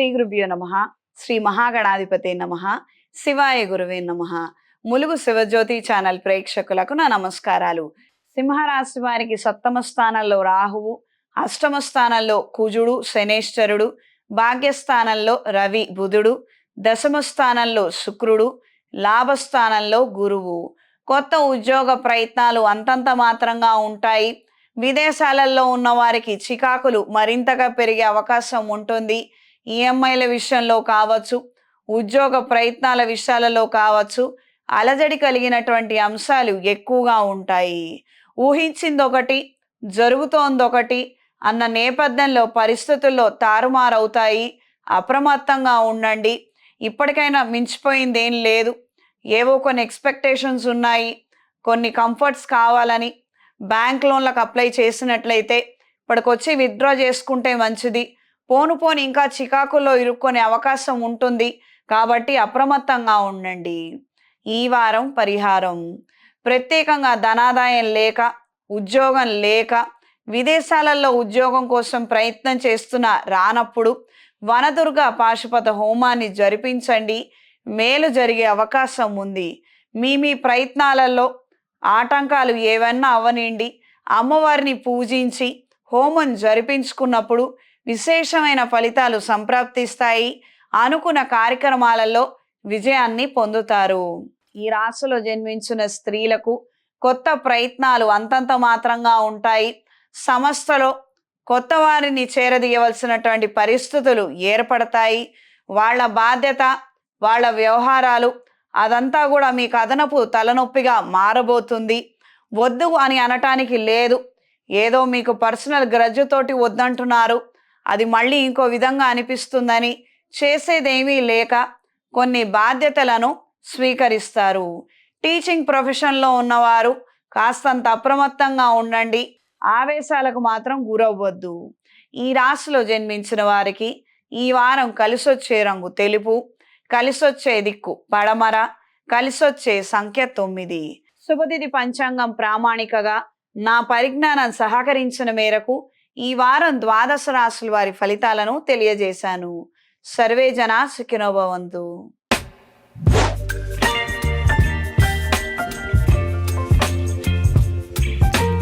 శ్రీ గురుభ్యో నమః. శ్రీ మహాగణాధిపతే నమః. శివాయ గురువే నమః. ములుగు శివజ్యోతి ఛానల్ ప్రేక్షకులకు నా నమస్కారాలు. సింహరాశి వారికి సప్తమ స్థానంలో రాహువు, అష్టమ స్థానంలో కుజుడు శనేశ్వరుడు, భాగ్యస్థానంలో రవి బుధుడు, దశమ స్థానంలో శుక్రుడు, లాభస్థానంలో గురువు. కొత్త ఉద్యోగ ప్రయత్నాలు అంతంత మాత్రంగా ఉంటాయి. విదేశాలలో ఉన్న వారికి చికాకులు మరింతగా పెరిగే అవకాశం ఉంటుంది. ఈఎంఐల విషయంలో కావచ్చు, ఉద్యోగ ప్రయత్నాల విషయాలలో కావచ్చు, అలజడి కలిగినటువంటి అంశాలు ఎక్కువగా ఉంటాయి. ఊహించిందొకటి జరుగుతోందొకటి అన్న నేపథ్యంలో పరిస్థితుల్లో తారుమారవుతాయి. అప్రమత్తంగా ఉండండి. ఇప్పటికైనా మించిపోయిందేం లేదు. ఏవో కొన్ని ఎక్స్పెక్టేషన్స్ ఉన్నాయి. కొన్ని కంఫర్ట్స్ కావాలని బ్యాంక్ లోన్లకు అప్లై చేసినట్లయితే ఇప్పటికొచ్చి విత్డ్రా చేసుకుంటే మంచిది. పోను పోను ఇంకా చికాకుల్లో ఇరుక్కునే అవకాశం ఉంటుంది. కాబట్టి అప్రమత్తంగా ఉండండి. ఈ వారం పరిహారం: ప్రత్యేకంగా ధనాదాయం లేక, ఉద్యోగం లేక, విదేశాలలో ఉద్యోగం కోసం ప్రయత్నం చేస్తున్న రానప్పుడు వనదుర్గ పాశుపత హోమాన్ని జరిపించండి. మేలు జరిగే అవకాశం ఉంది. మీ ప్రయత్నాలలో ఆటంకాలు ఏవన్నా అవనిండి అమ్మవారిని పూజించి హోమం జరిపించుకున్నప్పుడు విశేషమైన ఫలితాలు సంప్రాప్తిస్తాయి. అనుకున్న కార్యక్రమాలలో విజయాన్ని పొందుతారు. ఈ రాశిలో జన్మించిన స్త్రీలకు కొత్త ప్రయత్నాలు అంతంత మాత్రంగా ఉంటాయి. సంస్థలో కొత్త వారిని చేరదీయవలసినటువంటి పరిస్థితులు ఏర్పడతాయి. వాళ్ళ బాధ్యత, వాళ్ళ వ్యవహారాలు అదంతా కూడా మీకు అదనపు తలనొప్పిగా మారబోతుంది. వద్దు అని అనటానికి లేదు. ఏదో మీకు పర్సనల్ గ్రడ్జ్తోటి వద్దంటున్నారు, అది మళ్ళీ ఇంకో విధంగా అనిపిస్తుందని చేసేదేమీ లేక కొన్ని బాధ్యతలను స్వీకరిస్తారు. టీచింగ్ ప్రొఫెషన్లో ఉన్నవారు కాస్తంత అప్రమత్తంగా ఉండండి. ఆవేశాలకు మాత్రం గురవ్వద్దు. ఈ రాశిలో జన్మించిన వారికి ఈ వారం కలిసొచ్చే రంగు తెలుపు, కలిసొచ్చే దిక్కు పడమర, కలిసొచ్చే సంఖ్య 9. శుభతిథి పంచాంగం ప్రామాణికగా నా పరిజ్ఞానం సహకరించిన మేరకు ఈ వారం ద్వాదశ రాశుల వారి ఫలితాలను తెలియజేశాను. సర్వే జనా సుఖినో భవంతు.